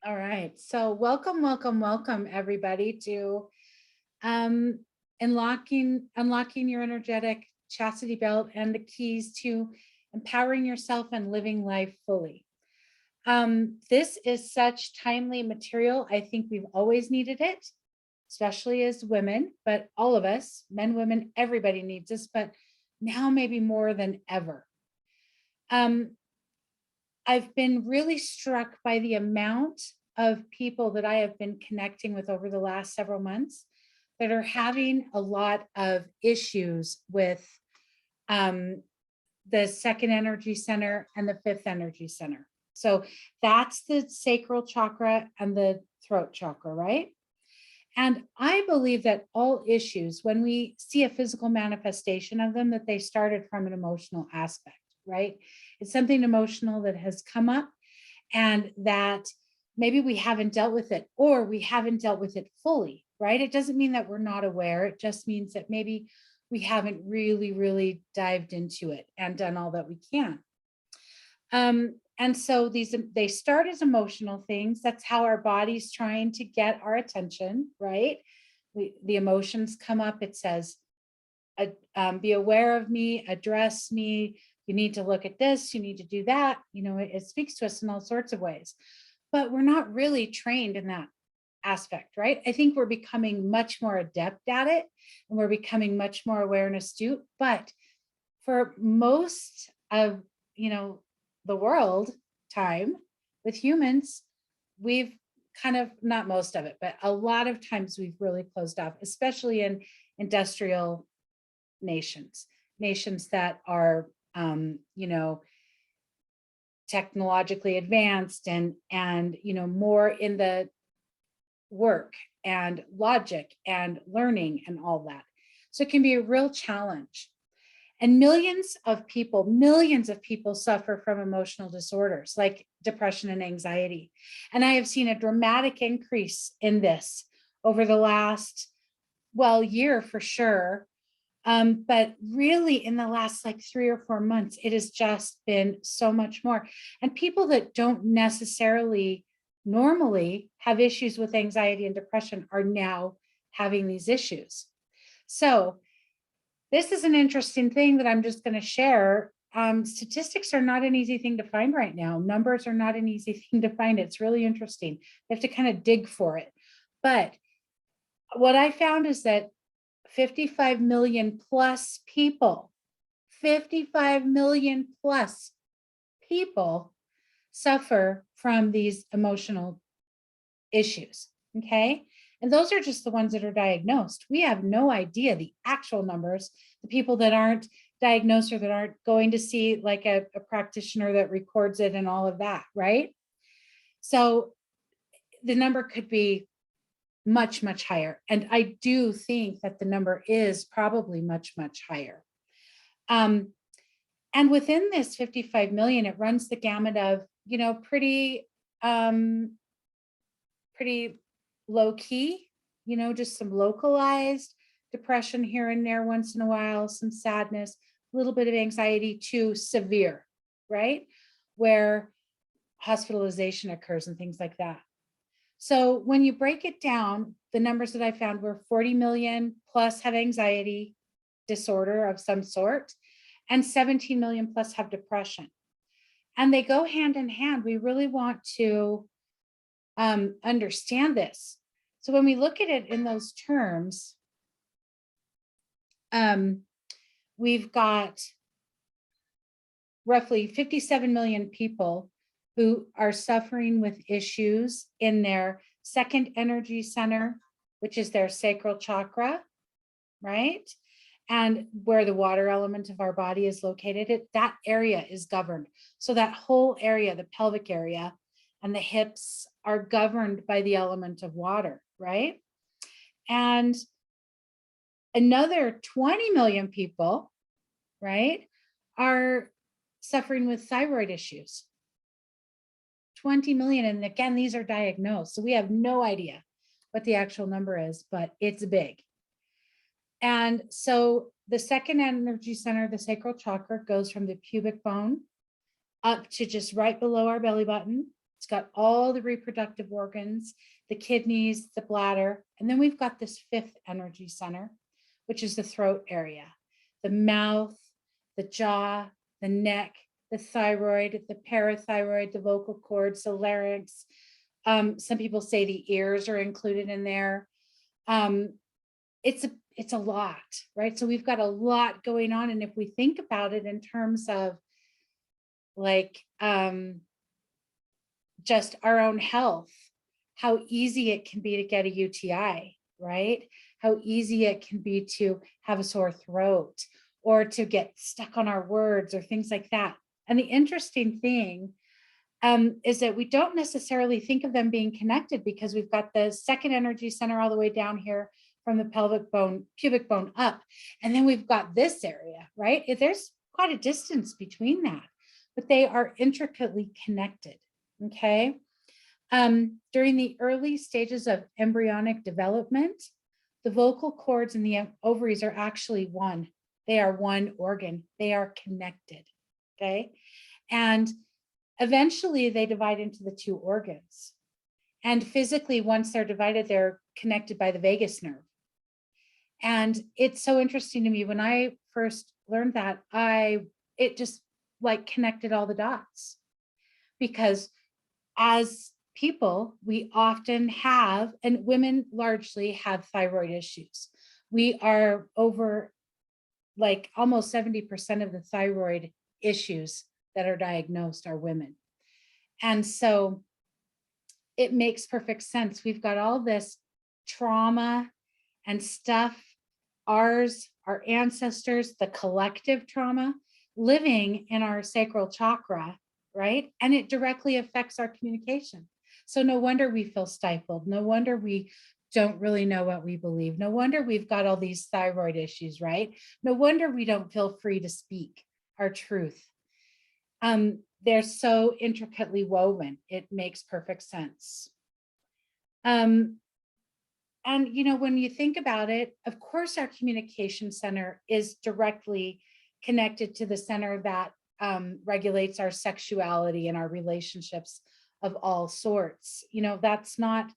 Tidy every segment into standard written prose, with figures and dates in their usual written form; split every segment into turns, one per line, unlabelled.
All right. So welcome everybody to um unlocking your energetic chastity belt and the keys to empowering yourself and living life fully. This is such timely material. I think we've always needed it, especially as women, but all of us, men, women, everybody needs this, but now maybe more than ever. Um, I've been really struck by the amount of people that I have been connecting with over the last several months that are having a lot of issues with um, the second energy center and the fifth energy center. So that's the sacral chakra and the throat chakra, right? And I believe that all issues, when we see a physical manifestation of them, that they started from an emotional aspect, right? It's something emotional that has come up and that maybe we haven't dealt with it or we haven't dealt with it fully, right? It doesn't mean that we're not aware. It just means that maybe we haven't really dived into it and done all that we can. And so they start as emotional things. That's how our body's trying to get our attention, right? The emotions come up. It says, be aware of me, address me. You need to look at this. You need to do that. It speaks to us in all sorts of ways, but we're not really trained in that aspect, right? I think we're becoming much more adept at it and we're becoming much more aware and astute. But for most of, you know, the world time with humans, we've kind of, not most of it, but a lot of times we've really closed off, especially in industrial nations that are, technologically advanced and more in the work and logic and learning and all that. So it can be a real challenge. And millions of people suffer from emotional disorders like depression and anxiety. And I have seen a dramatic increase in this over the last, well, year for sure. But really in the last like 3 or 4 months, it has just been so much more. And people that don't necessarily normally have issues with anxiety and depression are now having these issues. So this is an interesting thing that I'm just going to share. Statistics are not an easy thing to find right now. Numbers are not an easy thing to find. It's really interesting. You have to kind of dig for it. But what I found is that 55 million plus people, 55 million plus people suffer from these emotional issues. Okay. And those are just the ones that are diagnosed. We have no idea the actual numbers, the people that aren't diagnosed or that aren't going to see like a practitioner that records it and all of that. Right. So the number could be much higher. And I do think that the number is probably much higher. Um, and within this 55 million, it runs the gamut of, um, pretty low key, just some localized depression here and there once in a while, some sadness, a little bit of anxiety to severe, right? Where hospitalization occurs and things like that. So when you break it down, the numbers that I found were 40 million plus have anxiety disorder of some sort, and 17 million plus have depression. And they go hand in hand. We really want to understand this. So when we look at it in those terms, um, we've got roughly 57 million people who are suffering with issues in their second energy center, which is their sacral chakra, right? And where the water element of our body is located, that area is governed. So that whole area, the pelvic area and the hips are governed by the element of water, right? And another 20 million people, right, are suffering with thyroid issues. 20 million. And again, these are diagnosed. So we have no idea what the actual number is, but it's big. And so the second energy center, the sacral chakra, goes from the pubic bone up to just right below our belly button. It's got all the reproductive organs, the kidneys, the bladder. And then we've got this fifth energy center, which is the throat area, the mouth, the jaw, the neck, the thyroid, the parathyroid, the vocal cords, the larynx. Some people say the ears are included in there. It's a lot, right? So we've got a lot going on. And if we think about it in terms of like just our own health, how easy it can be to get a UTI, right? How easy it can be to have a sore throat or to get stuck on our words or things like that. And the interesting thing is that we don't necessarily think of them being connected, because we've got the second energy center all the way down here from the pelvic bone, pubic bone up. And then we've got this area, right? There's quite a distance between that, but they are intricately connected, okay? During the early stages of embryonic development, the vocal cords and the ovaries are actually one. They are one organ. They are connected, okay? And eventually they divide into the two organs. And physically, once they're divided, they're connected by the vagus nerve. And it's so interesting to me, when I first learned that, it just like connected all the dots, because as people, we often have, and women largely have, thyroid issues. We are over like almost 70% of the thyroid issues that are diagnosed are women. And so it makes perfect sense. We've got all this trauma and stuff, ours, our ancestors, the collective trauma living in our sacral chakra, right? And it directly affects our communication. So no wonder we feel stifled. No wonder we don't really know what we believe. No wonder we've got all these thyroid issues, right? No wonder we don't feel free to speak our truth. They're so intricately woven. It makes perfect sense. And, you know, when you think about it, of course, our communication center is directly connected to the center that regulates our sexuality and our relationships of all sorts. You know, that's not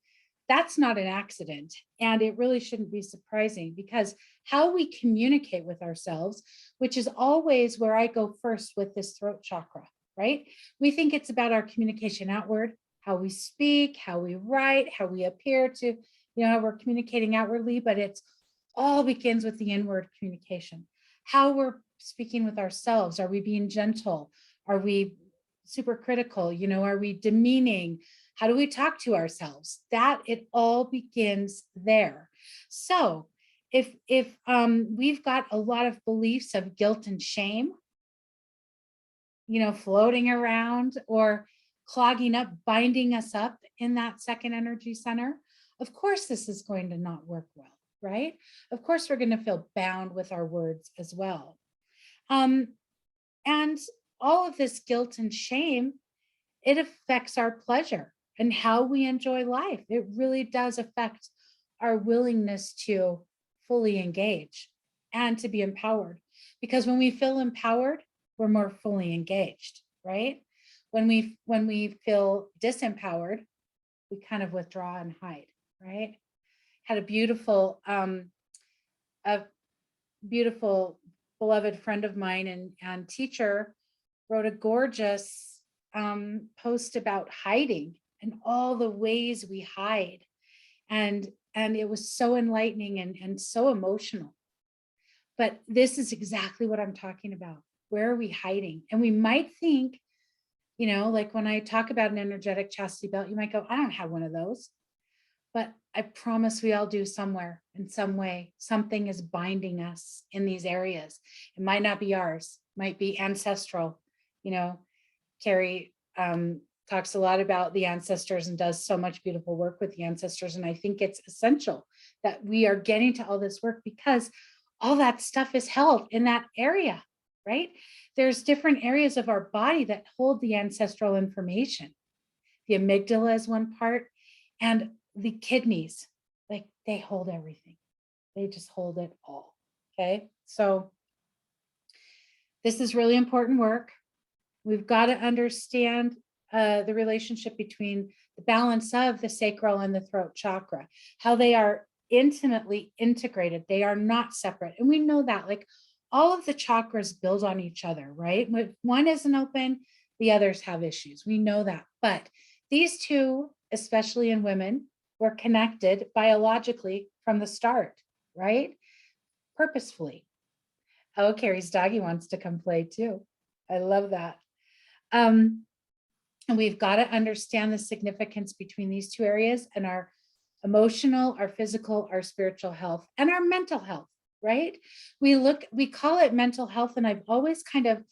an accident. And it really shouldn't be surprising, because how we communicate with ourselves, which is always where I go first with this throat chakra, right? We think it's about our communication outward, how we speak, how we write, how we appear to, you know, we're communicating outwardly, but it's all begins with the inward communication. How we're speaking with ourselves. Are we being gentle? Are we super critical? You know, are we demeaning? How do we talk to ourselves? That it all begins there. So if we've got a lot of beliefs of guilt and shame, you know, floating around or clogging up, binding us up in that second energy center, of course, this is going to not work well, right? Of course, we're going to feel bound with our words as well. And all of this guilt and shame, it affects our pleasure and how we enjoy life. It really does affect our willingness to fully engage and to be empowered. Because when we feel empowered, we're more fully engaged, right? When we feel disempowered, we kind of withdraw and hide, right? Had a beautiful beloved friend of mine and teacher wrote a gorgeous post about hiding and all the ways we hide. And it was so enlightening and so emotional. But this is exactly what I'm talking about. Where are we hiding? And we might think, you know, like when I talk about an energetic chastity belt, you might go, I don't have one of those. But I promise we all do somewhere, in some way. Something is binding us in these areas. It might not be ours, might be ancestral. You know, Carrie talks a lot about the ancestors and does so much beautiful work with the ancestors. And I think it's essential that we are getting to all this work, because all that stuff is held in that area, right? There's different areas of our body that hold the ancestral information. The amygdala is one part, and the kidneys, like they hold everything. They just hold it all, okay? So this is really important work. We've got to understand the relationship between the balance of the sacral and the throat chakra, how they are intimately integrated. They are not separate. And we know that, like, all of the chakras build on each other, right? When one isn't open, the others have issues. We know that. But these two, especially in women, were connected biologically from the start, right? Purposefully. Oh, Carrie's doggy wants to come play too. I love that. And we've got to understand the significance between these two areas and our emotional, our physical, our spiritual health, and our mental health, right? We call it mental health, and I've always kind of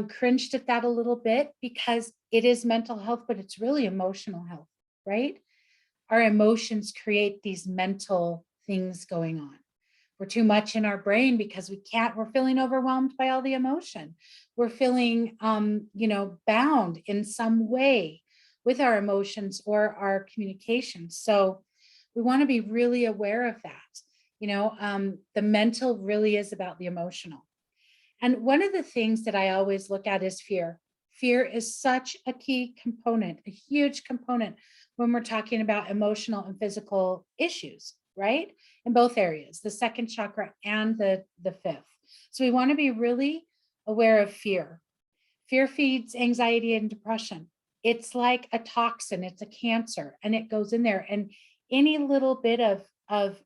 cringed at that a little bit because it is mental health, but it's really emotional health, right? Our emotions create these mental things going on. We're too much in our brain because we're feeling overwhelmed by all the emotion. We're feeling, bound in some way with our emotions or our communication. So we want to be really aware of that. The mental really is about the emotional. And one of the things that I always look at is fear. Fear is such a key component, a huge component when we're talking about emotional and physical issues, right? In both areas, the second chakra and the fifth. So we want to be really aware of fear. Fear feeds anxiety and depression. It's like a toxin, it's a cancer, and it goes in there. And any little bit of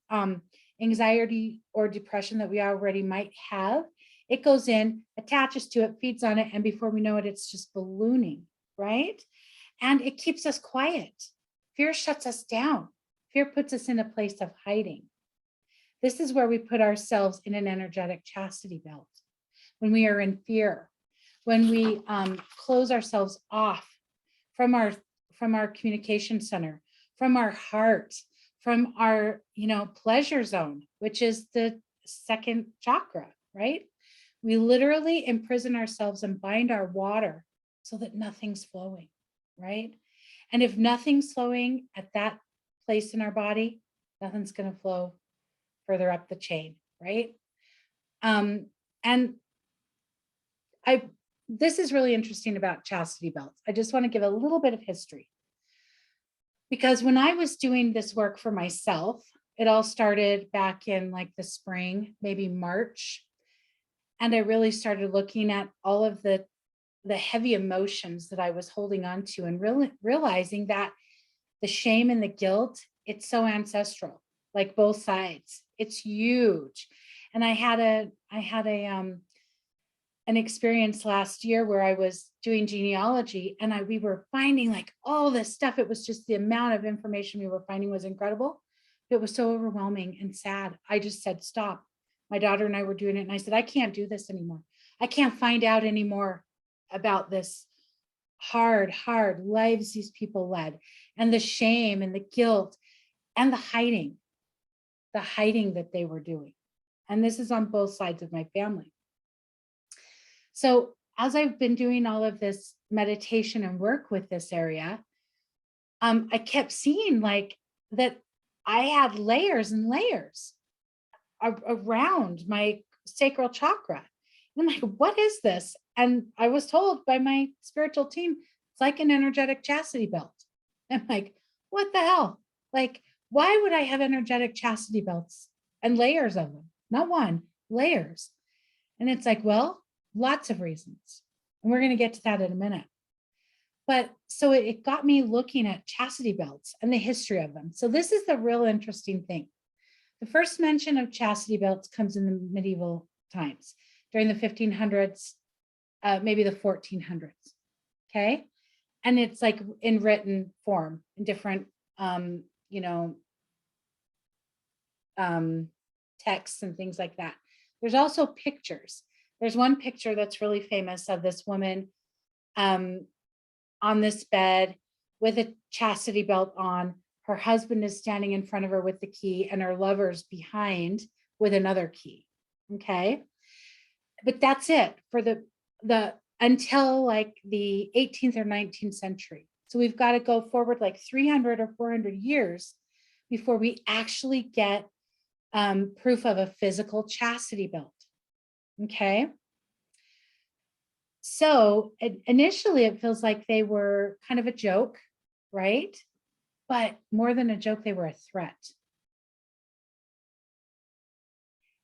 anxiety or depression that we already might have, it goes in, attaches to it, feeds on it, and before we know it, it's just ballooning, right? And it keeps us quiet. Fear shuts us down. Fear puts us in a place of hiding. This is where we put ourselves in an energetic chastity belt. When we are in fear, when we close ourselves off from our communication center, from our heart, from our pleasure zone, which is the second chakra, right? We literally imprison ourselves and bind our water so that nothing's flowing, right? And if nothing's flowing at that place in our body, nothing's going to flow further up the chain, right? And this is really interesting about chastity belts. I just want to give a little bit of history. Because when I was doing this work for myself, it all started back in like the spring, maybe March. And I really started looking at all of the heavy emotions that I was holding on to and really realizing that the shame and the guilt, it's so ancestral, like both sides. It's huge. And I had an experience last year where I was doing genealogy and we were finding like all this stuff. It was just the amount of information we were finding was incredible. It was so overwhelming and sad. I just said, stop. My daughter and I were doing it. And I said, I can't do this anymore. I can't find out anymore about this hard lives these people led, and the shame and the guilt and the hiding that they were doing. And this is on both sides of my family. So as I've been doing all of this meditation and work with this area, I kept seeing like that I had layers and layers around my sacral chakra. And I'm like, what is this? And I was told by my spiritual team, it's like an energetic chastity belt. I'm like, what the hell? Like, why would I have energetic chastity belts and layers of them? Not one, layers. And it's like, well, lots of reasons. And we're going to get to that in a minute. But so it got me looking at chastity belts and the history of them. So this is the real interesting thing. The first mention of chastity belts comes in the medieval times, during the 1500s, maybe the 1400s. Okay. And it's like in written form, in different, texts and things like that. There's also pictures. There's one picture that's really famous of this woman on this bed with a chastity belt on. Her husband is standing in front of her with the key and her lover's behind with another key. Okay. But that's it for the until like the 18th or 19th century. So we've got to go forward like 300 or 400 years before we actually get proof of a physical chastity belt. Okay. So initially it feels like they were kind of a joke, right? But more than a joke, they were a threat.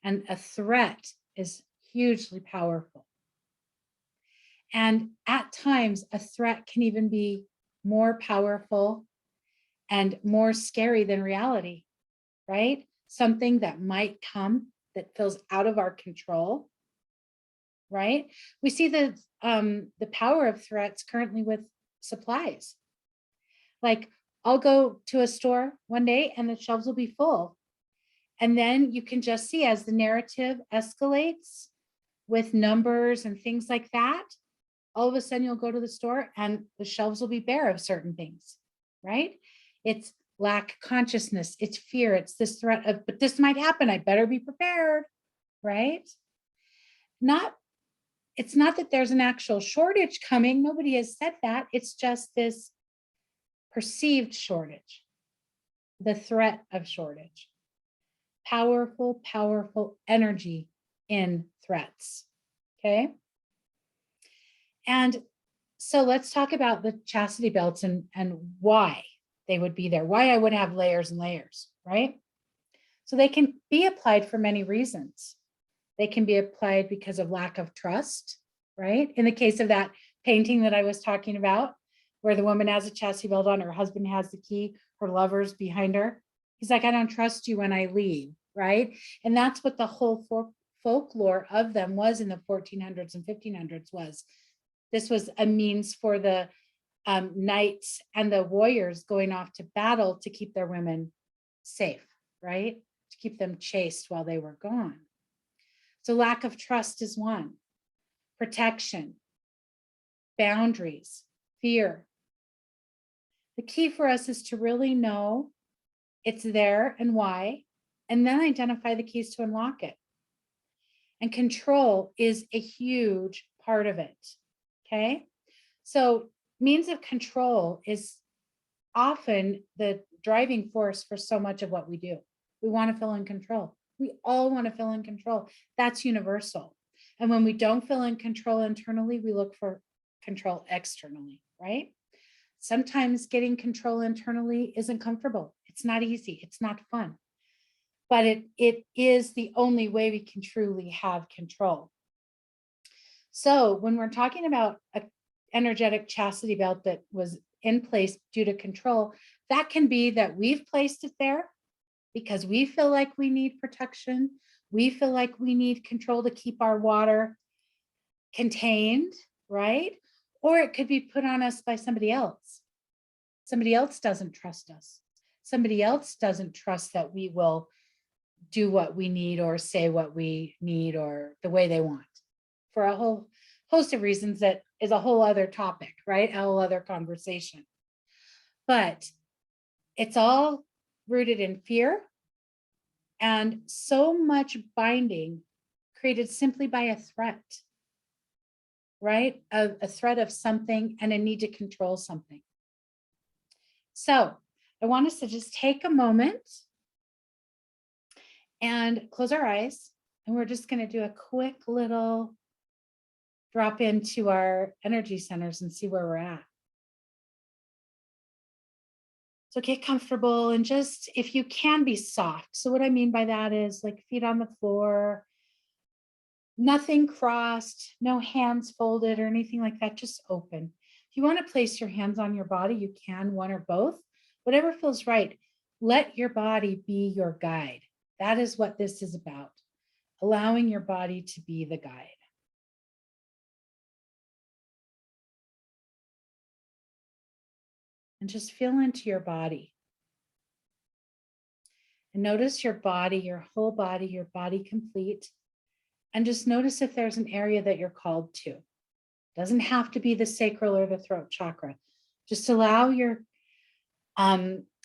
And a threat is hugely powerful. And at times, a threat can even be more powerful and more scary than reality, right? Something that might come that feels out of our control, right? We see the power of threats currently with supplies. Like, I'll go to a store one day and the shelves will be full. And then you can just see as the narrative escalates with numbers and things like that, all of a sudden you'll go to the store and the shelves will be bare of certain things, right? It's lack consciousness, it's fear, it's this threat of, but this might happen, I better be prepared, right? It's not that there's an actual shortage coming, nobody has said that, it's just this perceived shortage, the threat of shortage. Powerful, powerful energy in threats, okay? And so let's talk about the chastity belts and why they would be there, why I would have layers and layers, right? So they can be applied for many reasons. They can be applied because of lack of trust, right? In the case of that painting that I was talking about, where the woman has a chastity belt on, her husband has the key, her lover's behind her. He's like, I don't trust you when I leave, right? And that's what the whole folklore of them was in the 1400s and 1500s was. This was a means for the knights and the warriors going off to battle to keep their women safe, right? To keep them chaste while they were gone. So lack of trust is one. Protection, boundaries, fear. The key for us is to really know it's there and why, and then identify the keys to unlock it. And control is a huge part of it, okay? So means of control is often the driving force for so much of what we do. We want to feel in control. We all want to feel in control. That's universal. And when we don't feel in control internally, we look for control externally, right? Sometimes getting control internally isn't comfortable. It's not easy. It's not fun. But it is the only way we can truly have control. So when we're talking about an energetic chastity belt that was in place due to control, that can be that we've placed it there because we feel like we need protection. We feel like we need control to keep our water contained, right? Or it could be put on us by somebody else. Somebody else doesn't trust us. Somebody else doesn't trust that we will do what we need or say what we need or the way they want, for a whole host of reasons that is a whole other topic, right? A whole other conversation. But it's all rooted in fear and so much binding created simply by a threat, right? A threat of something and a need to control something. So I want us to just take a moment and close our eyes. And we're just going to do a quick little drop into our energy centers and see where we're at. So get comfortable and just, if you can, be soft. So what I mean by that is like feet on the floor, nothing crossed, no hands folded or anything like that, just open. If you want to place your hands on your body, you can, one or both, whatever feels right. Let your body be your guide. That is what this is about, allowing your body to be the guide. And just feel into your body. And notice your body, your whole body, your body complete. And just notice if there's an area that you're called to. Doesn't have to be the sacral or the throat chakra. Just allow your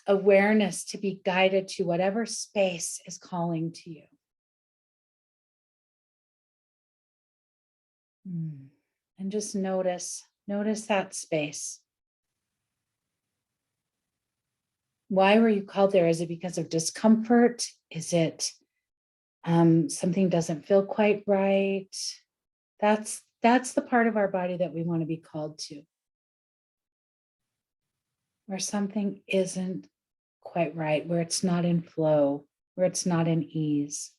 awareness to be guided to whatever space is calling to you. And just notice that space. Why were you called there? Is it because of discomfort? Is it something doesn't feel quite right? That's that's the part of our body that we want to be called to, where something isn't quite right, where it's not in flow, where it's not in ease.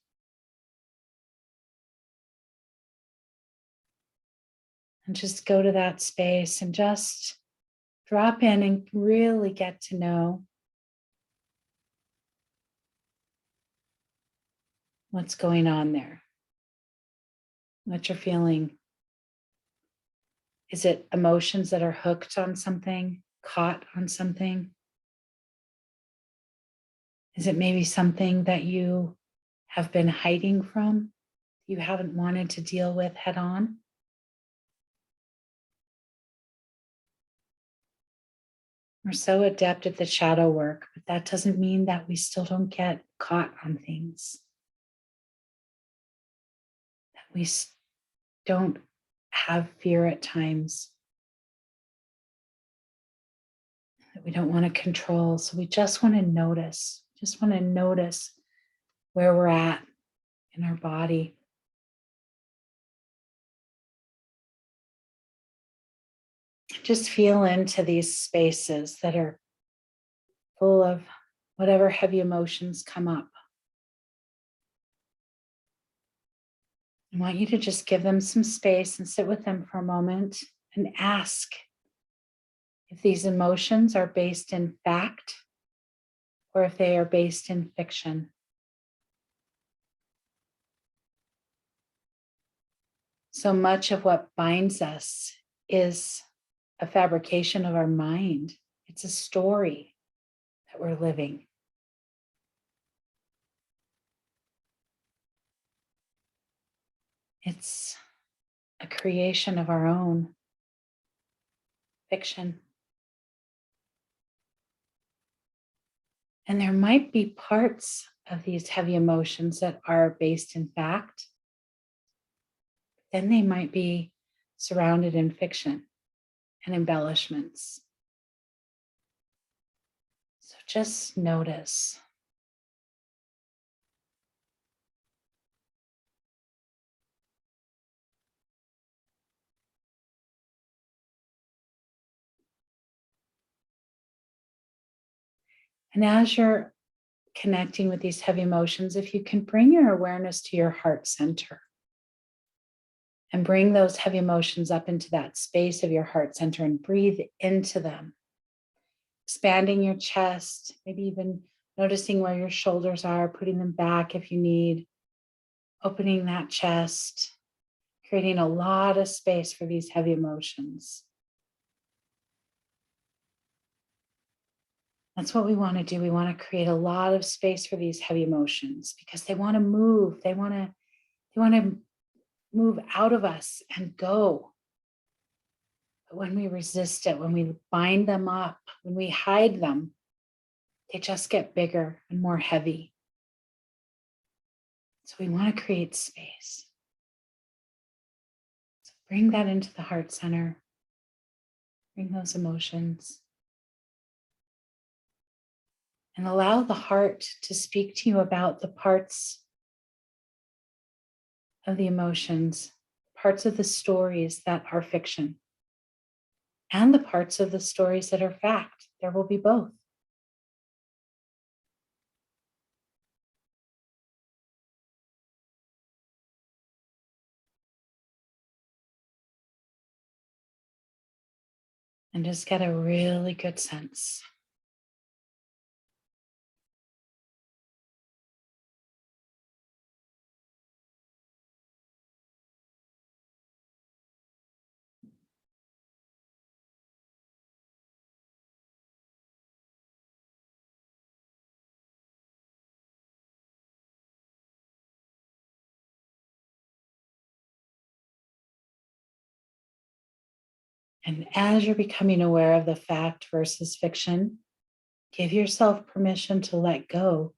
And just go to that space and just drop in and really get to know what's going on there, what you're feeling. Is it emotions that are hooked on something, caught on something? Is it maybe something that you have been hiding from, you haven't wanted to deal with head on? We're so adept at the shadow work, but that doesn't mean that we still don't get caught on things, that we don't have fear at times, that we don't want to control. So we just want to notice, where we're at in our body. Just feel into these spaces that are full of whatever heavy emotions come up. I want you to just give them some space and sit with them for a moment and ask if these emotions are based in fact or if they are based in fiction. So much of what binds us is a fabrication of our mind. It's a story that we're living. It's a creation of our own fiction. And there might be parts of these heavy emotions that are based in fact. Then they might be surrounded in fiction and embellishments. So just notice. And as you're connecting with these heavy emotions, if you can bring your awareness to your heart center and bring those heavy emotions up into that space of your heart center and breathe into them, expanding your chest, maybe even noticing where your shoulders are, putting them back if you need, opening that chest, creating a lot of space for these heavy emotions. That's what we want to do. We want to create a lot of space for these heavy emotions because they want to move. They want to move out of us and go. But when we resist it, when we bind them up, when we hide them, they just get bigger and more heavy. So we want to create space. So bring that into the heart center. Bring those emotions. And allow the heart to speak to you about the parts of the emotions, parts of the stories that are fiction, and the parts of the stories that are fact. There will be both. And just get a really good sense. And as you're becoming aware of the fact versus fiction, give yourself permission to let go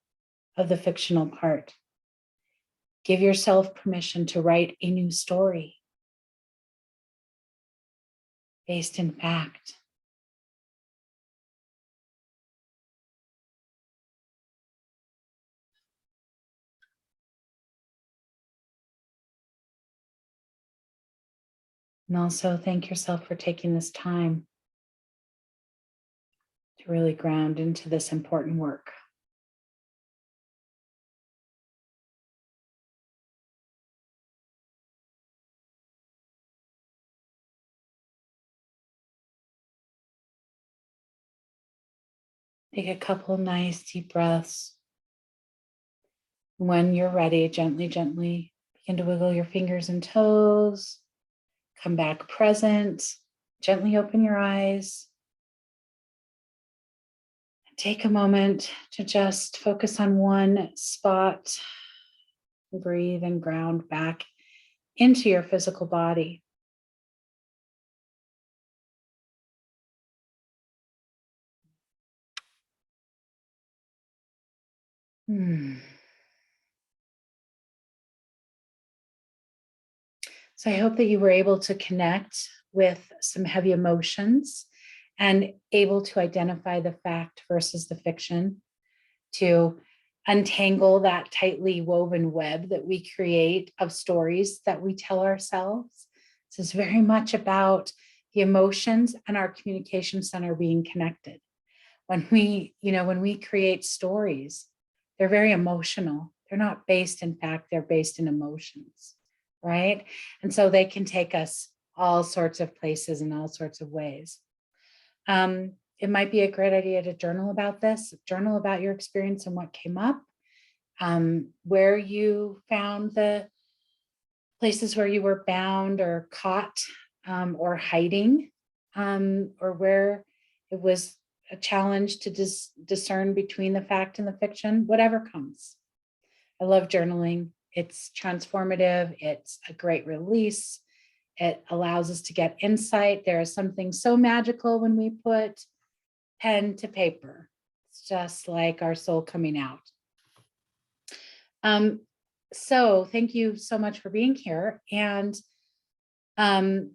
of the fictional part. Give yourself permission to write a new story based in fact. And also thank yourself for taking this time to really ground into this important work. Take a couple nice deep breaths. When you're ready, gently, gently begin to wiggle your fingers and toes. Come back present. Gently open your eyes. Take a moment to just focus on one spot. Breathe and ground back into your physical body. So I hope that you were able to connect with some heavy emotions and able to identify the fact versus the fiction, to untangle that tightly woven web that we create of stories that we tell ourselves. This is very much about the emotions and our communication center being connected. When we create stories, they're very emotional. They're not based in fact, they're based in emotions, right? And so they can take us all sorts of places in all sorts of ways. It might be a great idea to journal about this, journal about your experience and what came up, where you found the places where you were bound or caught, or hiding, or where it was a challenge to discern between the fact and the fiction, whatever comes. I love journaling. It's transformative. It's a great release. It allows us to get insight. There is something so magical when we put pen to paper. It's just like our soul coming out. So thank you so much for being here. And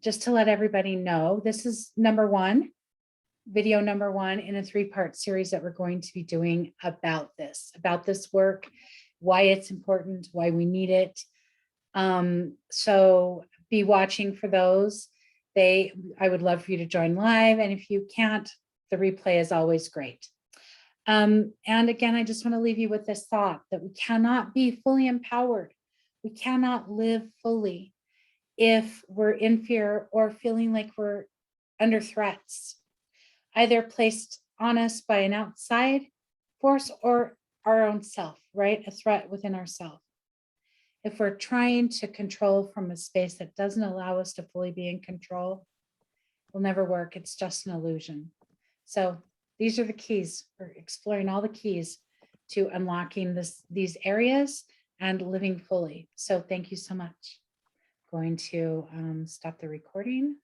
just to let everybody know, this is video number one in a 3-part series that we're going to be doing about this work, why it's important, why we need it. So be watching for those. I would love for you to join live. And if you can't, the replay is always great. And again, I just want to leave you with this thought that we cannot be fully empowered. We cannot live fully if we're in fear or feeling like we're under threats, either placed on us by an outside force or our own self, right? A threat within ourselves. If we're trying to control from a space that doesn't allow us to fully be in control, it will never work. It's just an illusion. So these are the keys. We're exploring all the keys to unlocking these areas and living fully. So thank you so much. Going to stop the recording.